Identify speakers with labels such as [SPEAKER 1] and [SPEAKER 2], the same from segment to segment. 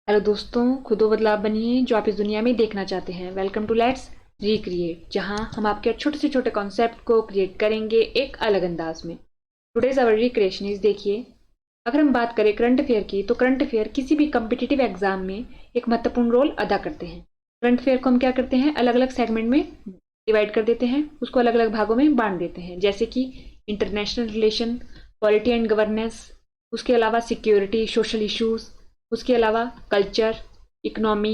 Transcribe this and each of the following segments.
[SPEAKER 1] Hello दोस्तों, खुद वो बदलाव बनिए जो आप इस दुनिया में देखना चाहते हैं। वेलकम टू लेट्स रिक्रिएट, जहां हम आपके छोटे से छोटे कॉन्सेप्ट को क्रिएट करेंगे एक अलग अंदाज में। टुडेज आवर रिक्रिएशन इज, देखिए, अगर हम बात करें करंट अफेयर की, तो करंट अफेयर किसी भी कम्पिटिटिव एग्जाम में एक महत्वपूर्ण रोल अदा करते हैं। करंट अफेयर को हम क्या करते हैं, अलग अलग सेगमेंट में डिवाइड कर देते हैं, उसको अलग अलग भागों में बांट देते हैं, जैसे कि international relation, polity and governance, उसके अलावा सिक्योरिटी, सोशल इश्यूज, उसके अलावा कल्चर, इकोनॉमी,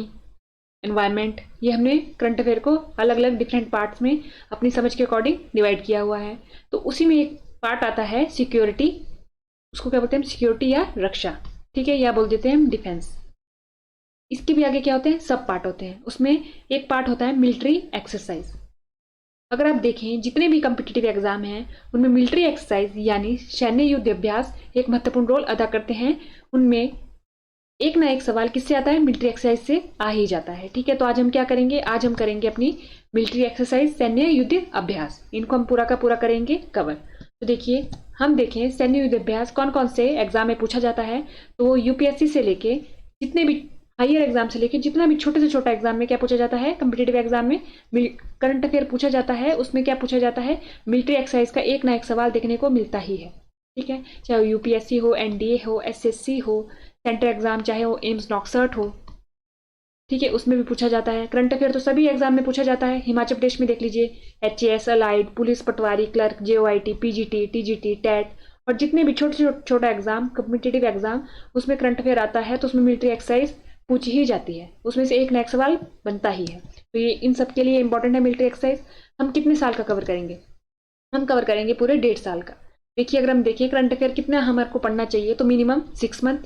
[SPEAKER 1] एनवायरनमेंट। ये हमने करंट अफेयर को अलग अलग डिफरेंट पार्ट्स में अपनी समझ के अकॉर्डिंग डिवाइड किया हुआ है। तो उसी में एक पार्ट आता है सिक्योरिटी, उसको क्या बोलते हैं, सिक्योरिटी या रक्षा, ठीक है, या बोल देते हैं हम डिफेंस। इसके भी आगे क्या होते हैं, सब पार्ट होते हैं। उसमें एक पार्ट होता है मिलिट्री एक्सरसाइज। अगर आप देखें जितने भी कम्पिटिटिव एग्जाम हैं उनमें मिलिट्री एक्सरसाइज यानी सैन्य युद्ध अभ्यास एक महत्वपूर्ण रोल अदा करते हैं। उनमें एक ना एक सवाल किससे आता है, मिलिट्री एक्सरसाइज से आ ही जाता है। ठीक है, तो आज हम क्या करेंगे, आज हम करेंगे अपनी मिलिट्री एक्सरसाइज, सैन्य युद्ध अभ्यास। इनको हम पूरा का पूरा करेंगे कवर। तो देखिए, हम देखें सैन्य युद्ध अभ्यास कौन कौन से एग्जाम में पूछा जाता है। तो वो यूपीएससी से लेके जितने भी हायर एग्जाम से लेके जितना भी छोटे से छोटा एग्जाम में क्या पूछा जाता है, कम्पिटेटिव एग्जाम में करंट अफेयर पूछा जाता है। उसमें क्या पूछा जाता है, मिलिट्री एक्सरसाइज का एक ना एक सवाल देखने को मिलता ही है। ठीक है, चाहे यूपीएससी हो, एनडीए हो, एसएससी हो, सेंट्रल एग्जाम चाहे वो एम्स नॉक्सर्ट हो, ठीक है, उसमें भी पूछा जाता है। करंट अफेयर तो सभी एग्जाम में पूछा जाता है। हिमाचल प्रदेश में देख लीजिए, HAS, allied, police patwari, clerk, JOIT, PGT, TGT, TET, और जितने भी छोटे छोटा एग्जाम, कम्पिटेटिव एग्जाम, उसमें करंट अफेयर आता है तो उसमें मिलिट्री एक्सरसाइज पूछी ही जाती है। उसमें से एक ना एक सवाल बनता ही है। तो ये इन सब के लिए इंपॉर्टेंट है मिलिट्री एक्सरसाइज। हम कितने साल का कवर करेंगे, हम कवर करेंगे पूरे 1.5 साल का। देखिए, अगर हम देखें करंट अफेयर कितना हमारे को पढ़ना चाहिए, तो मिनिमम 6 मंथ,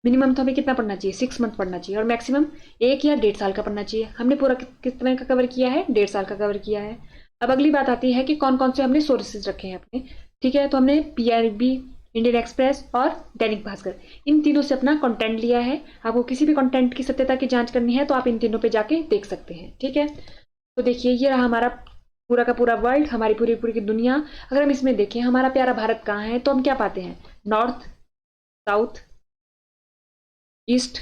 [SPEAKER 1] मिनिमम तो हमें कितना पढ़ना चाहिए, 6 मंथ पढ़ना चाहिए, और मैक्सिमम 1 या 1.5 साल का पढ़ना चाहिए। हमने पूरा कितने का कवर किया है, 1.5 साल का कवर किया है। अब अगली बात आती है कि कौन कौन से हमने सोर्सेज रखे हैं अपने। ठीक है, तो हमने पीआरबी, इंडियन एक्सप्रेस और दैनिक भास्कर, इन तीनों से अपना कंटेंट लिया है। आपको किसी भी कंटेंट की सत्यता की जांच करनी है तो आप इन तीनों पे जाके देख सकते हैं। ठीक है, तो देखिए, ये रहा हमारा पूरा का पूरा वर्ल्ड, हमारी पूरी पूरी की दुनिया। अगर हम इसमें देखें हमारा प्यारा भारत कहाँ है, तो हम क्या पाते हैं, नॉर्थ, साउथ, ईस्ट,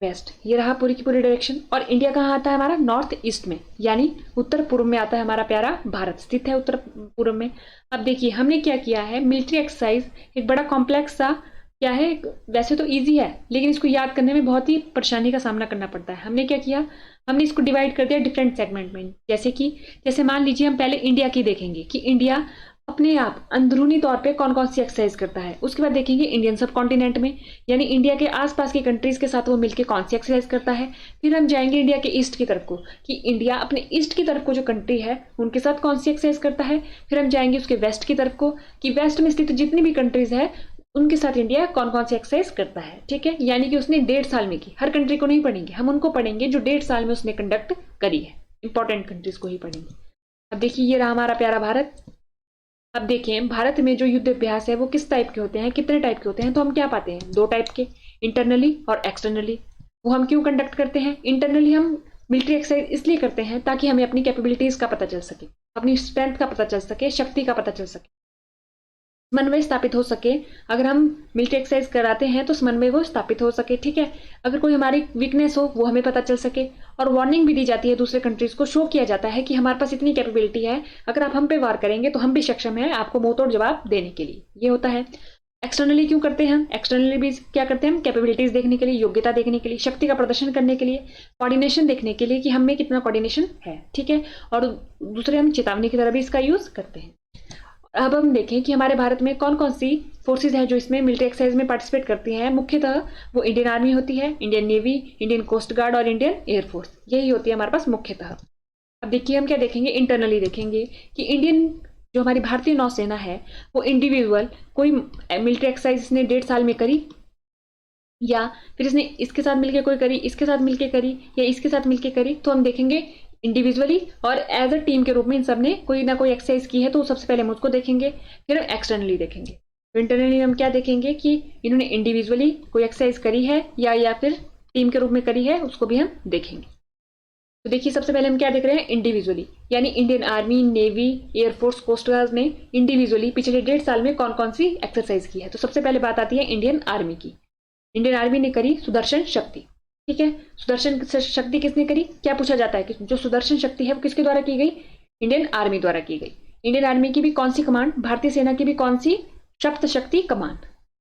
[SPEAKER 1] वेस्ट, ये रहा पूरी की पूरी डायरेक्शन। और इंडिया कहाँ आता है हमारा, नॉर्थ ईस्ट में, यानी उत्तर पूर्व में आता है हमारा प्यारा भारत, स्थित है उत्तर पूर्व में। अब देखिए, हमने क्या किया है, मिलिट्री एक्सरसाइज एक बड़ा कॉम्प्लेक्स सा क्या है, वैसे तो इजी है लेकिन इसको याद करने में बहुत ही परेशानी का सामना करना पड़ता है। हमने क्या किया, हमने इसको डिवाइड कर दिया डिफरेंट सेगमेंट में। जैसे मान लीजिए, हम पहले इंडिया की देखेंगे कि इंडिया अपने आप अंदरूनी तौर पे कौन कौन सी एक्सरसाइज करता है। उसके बाद देखेंगे इंडियन सब कॉन्टिनेंट में, यानी इंडिया के आसपास की कंट्रीज के साथ वो मिलकर कौन सी एक्सरसाइज करता है। फिर हम जाएंगे इंडिया के ईस्ट की तरफ को, कि इंडिया अपने ईस्ट की तरफ को जो कंट्री है उनके साथ कौन सी एक्सरसाइज करता है। फिर हम जाएंगे उसके वेस्ट की तरफ को, कि वेस्ट में स्थित जितनी भी कंट्रीज है उनके साथ इंडिया कौन कौन सी एक्सरसाइज करता है। ठीक है, यानी कि उसने 1.5 साल में की, हर कंट्री को नहीं पढ़ेंगे, हम उनको पढ़ेंगे जो 1.5 साल में उसने कंडक्ट करी है, इंपॉर्टेंट कंट्रीज को ही पढ़ेंगे। अब देखिए, ये रहा हमारा प्यारा भारत। अब देखें भारत में जो युद्ध अभ्यास है वो किस टाइप के होते हैं, कितने टाइप के होते हैं, तो हम क्या पाते हैं, 2 टाइप के, इंटरनली और एक्सटर्नली। वो हम क्यों कंडक्ट करते हैं, इंटरनली हम मिलिट्री एक्सरसाइज इसलिए करते हैं ताकि हमें अपनी कैपेबिलिटीज का पता चल सके, अपनी स्ट्रेंथ का पता चल सके, शक्ति का पता चल सके, समन्वय स्थापित हो सके। अगर हम मिलिट्री एक्सरसाइज कराते हैं तो समन्वय वो स्थापित हो सके। ठीक है, अगर कोई हमारी वीकनेस हो वो हमें पता चल सके, और वार्निंग भी दी जाती है दूसरे कंट्रीज को, शो किया जाता है कि हमारे पास इतनी कैपेबिलिटी है, अगर आप हम पे वार करेंगे तो हम भी सक्षम है आपको मुंह तोड़ जवाब देने के लिए। ये होता है। एक्सटर्नली क्यों करते हैं हम, एक्सटर्नली भी क्या करते हैं हम, कैपेबिलिटीज देखने के लिए, योग्यता देखने के लिए, शक्ति का प्रदर्शन करने के लिए, कोऑर्डिनेशन देखने के लिए कि हम में कितना कोऑर्डिनेशन है। ठीक है, और दूसरे हम चेतावनी की तरह भी इसका यूज करते हैं। अब हम देखें कि हमारे भारत में कौन कौन सी फोर्सेज हैं जो इसमें मिलिट्री एक्सरसाइज में पार्टिसिपेट करती हैं। मुख्यतः वो इंडियन आर्मी होती है, Indian navy, Indian coast guard और इंडियन एयरफोर्स, यही होती है हमारे पास मुख्यतः। अब देखिए, हम क्या देखेंगे, इंटरनली देखेंगे कि इंडियन जो हमारी भारतीय नौसेना है वो इंडिविजुअल कोई मिलिट्री एक्सरसाइज इसने 1.5 साल में करी, या फिर इसने इसके साथ मिलकर कोई करी, इसके साथ मिलकर करी, या इसके साथ मिलकर करी, तो हम देखेंगे इंडिविजुअली और एज अ टीम के रूप में इन सब ने कोई ना कोई एक्सरसाइज की है, तो सबसे पहले हम उसको देखेंगे, फिर एक्सटर्नली देखेंगे। तो इंटरनली हम क्या देखेंगे कि इन्होंने इंडिविजुअली कोई एक्सरसाइज करी है या फिर टीम के रूप में करी है, उसको भी हम देखेंगे। तो देखिए, सबसे पहले हम क्या देख रहे हैं, इंडिविजुअली, यानी Indian army, navy, air force, coast guard ने इंडिविजुअली पिछले 1.5 साल में कौन कौन सी एक्सरसाइज की है। तो सबसे पहले बात आती है इंडियन आर्मी की। इंडियन आर्मी ने करी सुदर्शन शक्ति। ठीक है। सुदर्शन शक्ति किसने करी, क्या पूछा जाता है कि जो सुदर्शन शक्ति है वो किसके द्वारा की गई, इंडियन आर्मी द्वारा की गई। इंडियन आर्मी की भी कौन सी कमांड, भारतीय सेना की भी कौन सी, सप्त शक्ति कमांड,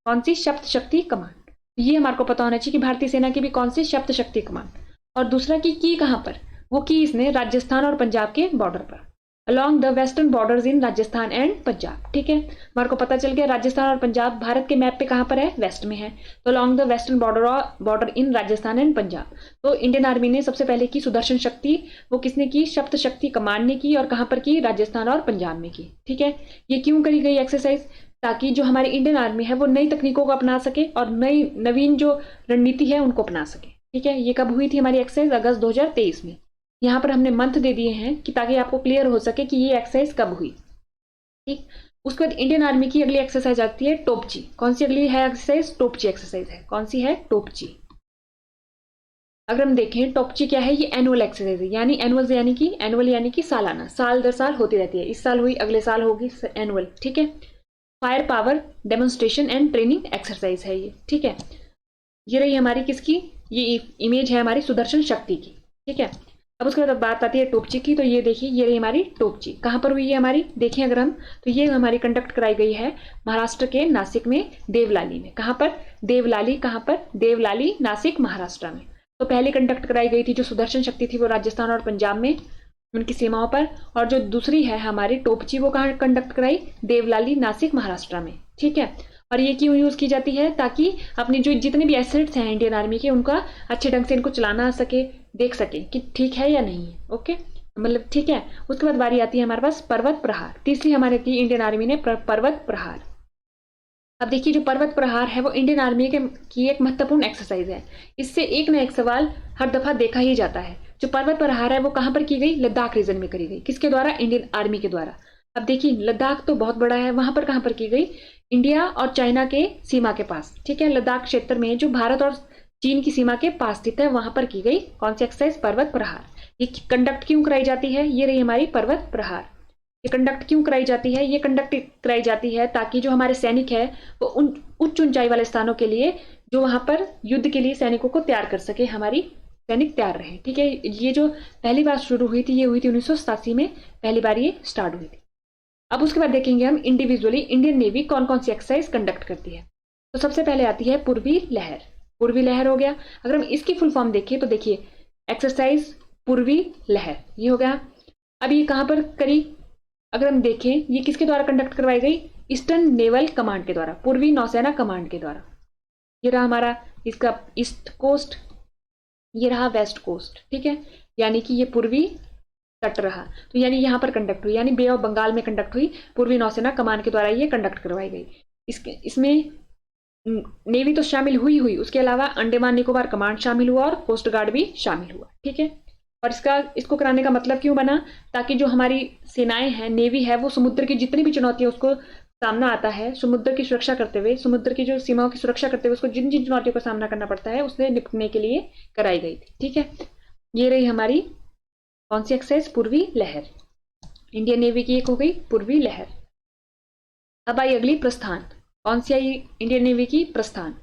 [SPEAKER 1] कौन सी, सप्त शक्ति कमांड। ये हमारे को पता होना चाहिए कि भारतीय सेना की भी कौन सी, सप्त शक्ति कमांड। और दूसरा की कहां पर, वो की इसने राजस्थान और पंजाब के बॉर्डर पर, along the western borders in Rajasthan and Punjab. ठीक है, हमारे को पता चल गया राजस्थान और पंजाब भारत के मैप पे कहां पर है, वेस्ट में है, तो along the western border in Rajasthan and Punjab. तो इंडियन आर्मी ने सबसे पहले की सुदर्शन शक्ति, वो किसने की, सप्त शक्ति कमान ने की, और कहां पर की, राजस्थान और पंजाब में की। ठीक है, ये क्यों करी गई एक्सरसाइज, ताकि जो हमारी इंडियन आर्मी है वो नई तकनीकों को अपना सके और नई नवीन जो रणनीति है उनको अपना सके। ठीक है, ये कब हुई थी हमारी एक्सरसाइज, अगस्त 2023 में। यहाँ पर हमने मंथ दे दिए हैं कि ताकि आपको क्लियर हो सके कि ये एक्सरसाइज कब हुई। ठीक, उसके बाद इंडियन आर्मी की अगली एक्सरसाइज आती है टोपची। कौन सी अगली है एक्सरसाइज, टोपची एक्सरसाइज है। कौन सी है, टोपची। अगर हम देखें टोपची क्या है, ये एनुअल एक्सरसाइज है, यानी एनुअल यानी कि सालाना, साल दर साल होती रहती है। इस साल हुई, अगले साल होगी, एनुअल। ठीक है, fire power demonstration and training exercise है ये। ठीक है, ये रही हमारी किसकी, ये इमेज है हमारी सुदर्शन शक्ति की। ठीक है, अब उसके बाद बात आती है टोपची की। तो ये देखिए, ये रही हमारी टोपची, कहाँ पर हुई है हमारी, देखिए अगर हम, तो ये हमारी कंडक्ट कराई गई है महाराष्ट्र के नासिक में, देवलाली में। कहाँ पर, देवलाली, कहाँ पर, देवलाली, नासिक, महाराष्ट्र में। तो पहले कंडक्ट कराई गई थी जो सुदर्शन शक्ति थी वो राजस्थान और पंजाब में, उनकी सीमाओं पर, और जो दूसरी है हमारी टोपची वो कहाँ कंडक्ट कराई, देवलाली, नासिक, महाराष्ट्र में। ठीक है, और ये क्यों यूज की जाती है, ताकि अपने जो जितने भी एसेट्स हैं इंडियन आर्मी के उनका अच्छे ढंग से इनको चलाना आ सके, देख सके कि ठीक है या नहीं है। ओके, मतलब ठीक है। उसके बाद बारी आती है हमारे पास पर्वत प्रहार। तीसरी हमारे की इंडियन आर्मी ने पर्वत प्रहार। अब देखिए जो पर्वत प्रहार है वो इंडियन आर्मी की एक महत्वपूर्ण एक्सरसाइज है। इससे एक न एक सवाल हर दफा देखा ही जाता है। जो पर्वत प्रहार है वो कहां पर की गई, लद्दाख रीजन में करी गई, किसके द्वारा, इंडियन आर्मी के द्वारा। अब देखिए लद्दाख तो बहुत बड़ा है, वहां पर कहां पर की गई, इंडिया और चाइना के सीमा के पास। ठीक है, लद्दाख क्षेत्र में जो भारत और चीन की सीमा के पास स्थित है, वहां पर की गई कौन सी एक्सरसाइज, पर्वत प्रहार। ये कंडक्ट क्यों कराई जाती है, ये रही हमारी पर्वत प्रहार। ये कंडक्ट क्यों कराई जाती है, ये कंडक्ट कराई जाती है ताकि जो हमारे सैनिक है वो उन उच्च ऊंचाई वाले स्थानों के लिए, जो वहां पर युद्ध के लिए सैनिकों को तैयार कर सके, हमारी सैनिक तैयार रहे। ठीक है, ये जो पहली बार शुरू हुई थी ये हुई थी 1987 में, पहली बार ये स्टार्ट हुई थी। अब उसके बाद देखेंगे हम इंडिविजुअली इंडियन नेवी कौन कौन सी एक्सरसाइज कंडक्ट करती है। तो सबसे पहले आती है पूर्वी लहर। पूर्वी लहर हो गया, अगर हम इसकी फुल फॉर्म देखें तो देखिए एक्सरसाइज पूर्वी लहर, ये हो गया। अब ये कहां पर करी, अगर हम देखें ये किसके द्वारा कंडक्ट करवाई गई, ईस्टर्न नेवल कमांड के द्वारा, पूर्वी नौसेना कमांड के द्वारा। ये रहा हमारा इसका ईस्ट कोस्ट, ये रहा वेस्ट कोस्ट। ठीक है, यानी कि ये पूर्वी तट रहा, तो यानी यहां पर कंडक्ट हुई, यानी बे ऑफ बंगाल में कंडक्ट हुई, पूर्वी नौसेना कमान के द्वारा ये कंडक्ट करवाई गई। इसमें नेवी तो शामिल हुई, उसके अलावा अंडमान निकोबार कमांड शामिल हुआ और कोस्ट गार्ड भी शामिल हुआ। ठीक है, और इसको कराने का मतलब क्यों बना, ताकि जो हमारी सेनाएं हैं, नेवी है, वो समुद्र की जितनी भी चुनौतियां उसको सामना आता है, समुद्र की सुरक्षा करते हुए, समुद्र की जो सीमाओं की सुरक्षा करते हुए उसको जिन जिन चुनौतियों का सामना करना पड़ता है उससे निपटने के लिए कराई गई थी। ठीक है, ये रही हमारी कौन सी एक्सरसाइज, पूर्वी लहर। इंडियन नेवी की एक हो गई पूर्वी लहर। अब आई अगली प्रस्थान। कौन सी आई इंडियन नेवी की, प्रस्थान।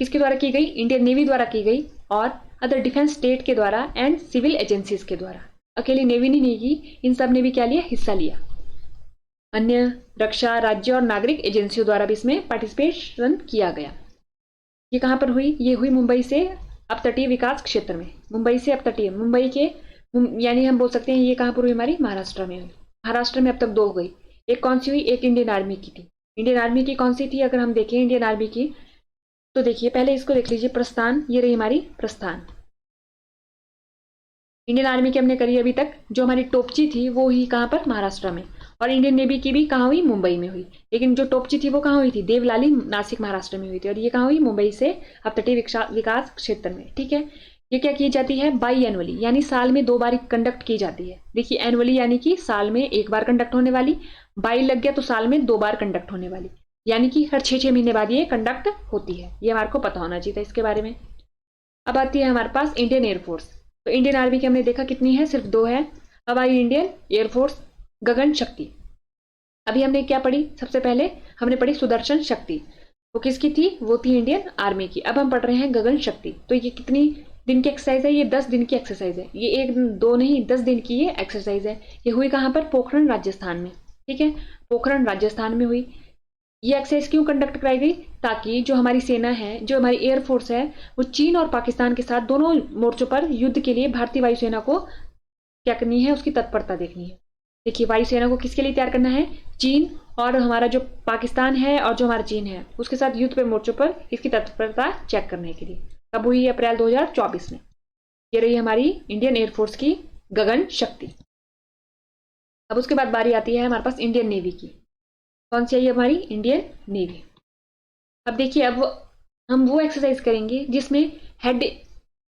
[SPEAKER 1] किसके द्वारा की गई, इंडियन नेवी द्वारा की गई और अदर डिफेंस स्टेट के द्वारा एंड सिविल एजेंसीज के द्वारा। अकेली नेवी ने नहीं की, इन सब ने भी क्या लिया, हिस्सा लिया। अन्य रक्षा, राज्य और नागरिक एजेंसियों द्वारा भी इसमें पार्टिसिपेशन किया गया। ये कहां पर हुई, ये हुई मुंबई से अपतटीय विकास क्षेत्र में, मुंबई से अपतटीय, मुंबई के, यानी हम बोल सकते हैं ये कहां पर हुई हमारी, महाराष्ट्र में हुई। महाराष्ट्र में अब तक दो हो गई, एक कौन सी हुई, एक इंडियन आर्मी की थी। इंडियन आर्मी की कौन सी थी, अगर हम देखें इंडियन आर्मी की, तो देखिए पहले इसको देख लीजिए, प्रस्थान, ये रही हमारी प्रस्थान। इंडियन आर्मी की हमने करी अभी तक, जो हमारी टोपची थी वो ही कहां पर, महाराष्ट्र में, और इंडियन नेवी की भी कहां हुई, मुंबई में हुई। लेकिन जो टोपची थी वो कहां हुई थी, देवलाली, नासिक, महाराष्ट्र में हुई थी, और ये कहां हुई, मुंबई से अपतटीय विकास क्षेत्र में। ठीक है, ये क्या की जाती है, बाई एनुअली, यानी साल में 2 बार कंडक्ट की जाती है। देखिए एनुअली यानी कि साल में 1 बार कंडक्ट होने वाली, बाई लग गया तो साल में 2 बार कंडक्ट होने वाली, यानी कि हर 6-6 महीने बाद ये कंडक्ट होती है। ये हमारे को पता होना चाहिए था इसके बारे में। अब आती है हमारे पास इंडियन एयरफोर्स। तो इंडियन आर्मी की हमने देखा कितनी है, सिर्फ 2 है। अब आई इंडियन एयरफोर्स गगन शक्ति। अभी हमने क्या पढ़ी, सबसे पहले हमने पढ़ी सुदर्शन शक्ति, वो किसकी थी, वो थी इंडियन आर्मी की। अब हम पढ़ रहे हैं गगन शक्ति। तो ये कितनी दिन की एक्सरसाइज है, ये 10 दिन की एक्सरसाइज है, ये 1 2 नहीं 10 दिन की ये एक्सरसाइज है। ये हुई कहाँ पर? पोखरण राजस्थान में। ठीक है, पोखरण राजस्थान में हुई। ये एक्सरसाइज क्यों कंडक्ट कराई गई? ताकि जो हमारी सेना है, जो हमारी एयरफोर्स है, वो चीन और पाकिस्तान के साथ दोनों मोर्चों पर युद्ध के लिए भारतीय वायुसेना को क्या करनी है, उसकी तत्परता देखनी है। देखिए, वायुसेना को किसके लिए तैयार करना है? चीन और हमारा जो पाकिस्तान है और जो हमारा चीन है उसके साथ युद्ध पे मोर्चों पर इसकी तत्परता चेक करने के लिए। कब हुई? अप्रैल 2024 में। ये रही हमारी इंडियन एयरफोर्स की गगन शक्ति। अब उसके बाद बारी आती है हमारे पास इंडियन नेवी की। कौन सी आई हमारी? Indian navy. अब देखिए, अब हम वो एक्सरसाइज करेंगे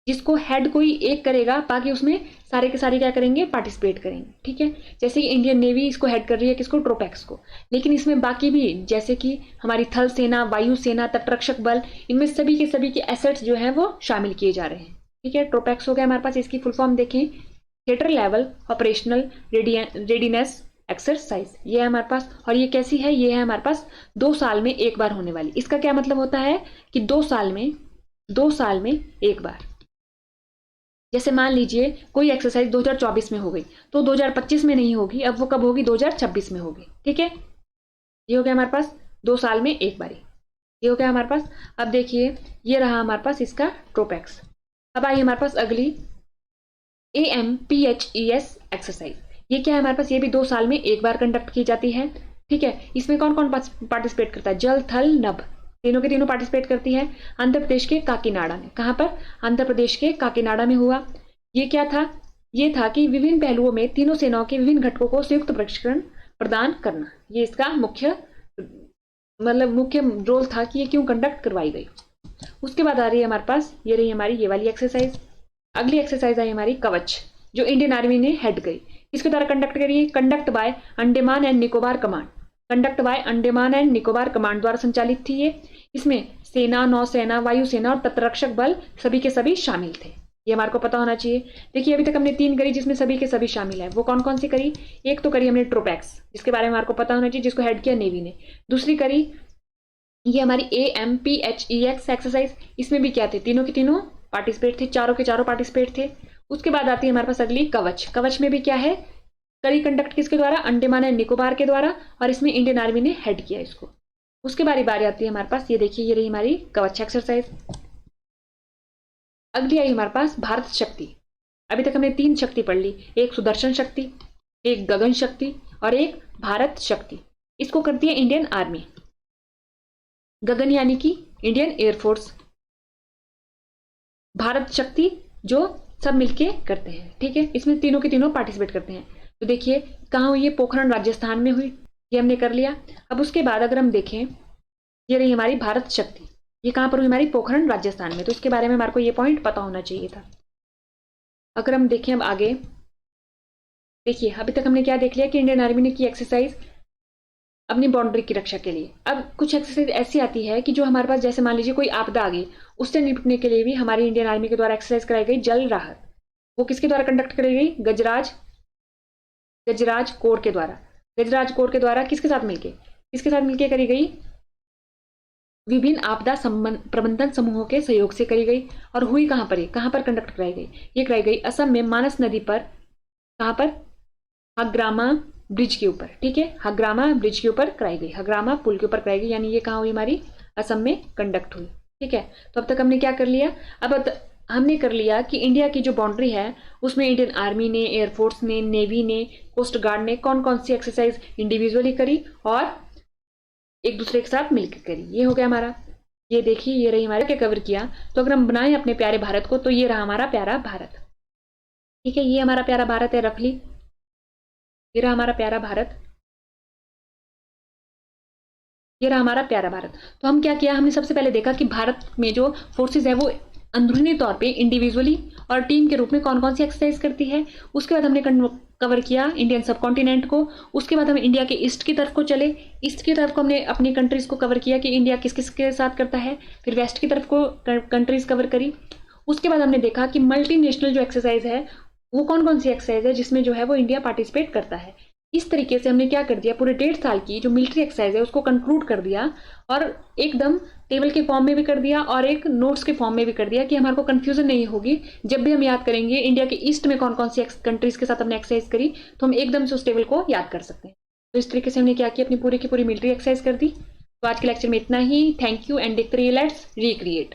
[SPEAKER 1] जिसको हेड कोई एक करेगा, बाकी उसमें सारे के सारे क्या करेंगे? पार्टिसिपेट करेंगे। ठीक है, जैसे कि इंडियन नेवी इसको हेड कर रही है, किसको? ट्रोपैक्स को। लेकिन इसमें बाकी भी, जैसे कि हमारी थल सेना, वायु सेना, तटरक्षक बल, इनमें सभी के एसेट्स जो है वो शामिल किए जा रहे हैं। ठीक है, ट्रोपैक्स हो गया हमारे पास। इसकी फुल फॉर्म देखें, theatre level operational readiness exercise. ये है हमारे पास। और ये कैसी है? ये है हमारे पास 2 साल में एक बार होने वाली। इसका क्या मतलब होता है कि 2 साल में एक बार। जैसे मान लीजिए कोई एक्सरसाइज 2024 में हो गई तो 2025 में नहीं होगी, अब वो कब होगी? 2026 में होगी। ठीक है, ये हो गया हमारे पास 2 साल में एक बारी। ये हो गया हमारे पास। अब देखिए, ये रहा हमारे पास इसका ट्रोपैक्स। अब आई हमारे पास अगली AMPHES एक्सरसाइज। ये क्या है हमारे पास? ये भी 2 साल में एक बार कंडक्ट की जाती है। ठीक है, इसमें कौन कौन पार्टिसिपेट करता है? जल, थल, नभ, तीनों के तीनों पार्टिसिपेट करती है। आंध्र प्रदेश के काकीनाडा में। कहां पर? आंध्र प्रदेश के काकीनाडा में हुआ। ये क्या था? ये था कि विभिन्न पहलुओं में तीनों सेनाओं के विभिन्न घटकों को संयुक्त प्रशिक्षण प्रदान करना। ये इसका मुख्य रोल था कि ये क्यों कंडक्ट करवाई गई। उसके बाद आ रही है हमारे पास, ये रही हमारी ये वाली एक्सरसाइज। अगली एक्सरसाइज आई हमारी कवच, जो इंडियन आर्मी ने हेड करी। किसके द्वारा कंडक्ट करी? Conduct bye Andaman and Nicobar command. Conduct bye Andaman and Nicobar command द्वारा संचालित थी ये। इसमें सेना, नौसेना, वायुसेना और तटरक्षक बल सभी के सभी शामिल थे। ये हमारे को पता होना चाहिए। देखिए, अभी तक हमने 3 करी जिसमें सभी के सभी शामिल है। वो कौन कौन सी करी? एक तो करी हमने ट्रोपैक्स, जिसके बारे में हमारे को पता होना चाहिए, जिसको हेड किया नेवी ने। दूसरी करी ये हमारी AMPHEX एक्सरसाइज। इसमें भी क्या थे? तीनों के तीनों पार्टिसिपेट थे, चारों के चारों पार्टिसिपेट थे। उसके बाद आती है हमारे पास अगली कवच। कवच में भी क्या है? करी कंडक्ट किसके द्वारा? अंडमान एंड निकोबार के द्वारा, और इसमें इंडियन आर्मी ने हेड किया इसको। उसके बारी आती है हमारे पास, ये देखिए, ये रही हमारी कवच एक्सरसाइज। अगली आई हमारे पास भारत शक्ति। अभी तक हमने 3 शक्ति पढ़ ली, एक सुदर्शन शक्ति, एक गगन शक्ति और एक भारत शक्ति। इसको करती है इंडियन आर्मी। गगन यानी कि इंडियन एयरफोर्स, भारत शक्ति जो सब मिलके करते हैं। ठीक है, इसमें तीनों के तीनों पार्टिसिपेट करते हैं। तो देखिए, कहाँ हुई? ये पोखरण राजस्थान में हुई। ये हमने कर लिया। अब उसके बाद अगर हम देखें, ये रही हमारी भारत शक्ति। ये कहां पर हुई? हमारी पोखरण राजस्थान में। तो इसके बारे में हमारे को ये पॉइंट पता होना चाहिए था। अगर हम देखें अब आगे, देखिए अभी तक हमने क्या देख लिया कि इंडियन आर्मी ने की एक्सरसाइज अपनी बाउंड्री की रक्षा के लिए। अब कुछ एक्सरसाइज ऐसी आती है कि जो हमारे पास, जैसे मान लीजिए कोई आपदा आ गई, उससे निपटने के लिए भी हमारी इंडियन आर्मी के द्वारा एक्सरसाइज कराई गई जल राहत। वो किसके द्वारा कंडक्ट कराई गई? गजराज कोर के द्वारा। गजराज कोर के द्वारा किसके साथ मिलके करी गई? विभिन्न आपदा प्रबंधन समूहों के सहयोग से करी गई। और हुई कहां पर कंडक्ट कराई गई? ये कराई गई असम में मानस नदी पर। कहां पर? हग्रामा ब्रिज के ऊपर। ठीक है, हग्रामा ब्रिज के ऊपर कराई गई, हग्रामा पुल के ऊपर कराई गई। यानी ये कहां हुई? हमारी असम में कंडक्ट हुई। ठीक है, तो अब तक हमने क्या कर लिया? अब हमने कर लिया कि इंडिया की जो बाउंड्री है उसमें इंडियन आर्मी ने, एयरफोर्स ने, नेवी ने, कोस्ट गार्ड ने कौन कौन सी एक्सरसाइज इंडिविजुअली करी और एक दूसरे के साथ मिलकर करी। ये हो गया हमारा। ये देखिए, ये रही हमारे क्या कवर किया। तो अगर हम बनाएं अपने प्यारे भारत को, तो ये रहा हमारा प्यारा भारत। ठीक है, ये हमारा प्यारा भारत है रफली। ये रहा हमारा प्यारा भारत। ये रहा हमारा प्यारा भारत। तो हम क्या किया? हमने सबसे पहले देखा कि भारत में जो फोर्सेज है वो अंदरूनी तौर पे इंडिविजुअली और टीम के रूप में कौन कौन सी एक्सरसाइज करती है। उसके बाद हमने कवर किया इंडियन सब कॉन्टिनेंट को। उसके बाद हम इंडिया के ईस्ट की तरफ को चले। ईस्ट की तरफ को हमने अपनी कंट्रीज को कवर किया कि इंडिया किस किस के साथ करता है। फिर वेस्ट की तरफ को कंट्रीज कवर करी। उसके बाद हमने देखा कि मल्टीनेशनल जो एक्सरसाइज है वो कौन कौन सी एक्सरसाइज है जिसमें जो है वो इंडिया पार्टिसिपेट करता है। इस तरीके से हमने क्या कर दिया, पूरे 1.5 साल की जो मिलिट्री एक्सरसाइज है उसको कंक्लूड कर दिया और एकदम टेबल के फॉर्म में भी कर दिया और एक नोट्स के फॉर्म में भी कर दिया कि हमारे को कंफ्यूजन नहीं होगी। जब भी हम याद करेंगे इंडिया के ईस्ट में कौन कौन सी कंट्रीज के साथ हमने एक्सरसाइज करी तो हम एकदम से उस टेबल को याद कर सकते हैं। तो इस तरीके से हमने क्या किया, अपनी पूरी की पूरी मिलिट्री एक्सरसाइज कर दी। तो आज के लेक्चर में इतना ही। थैंक यू एंड देखते रहिए लेट्स रिक्रिएट।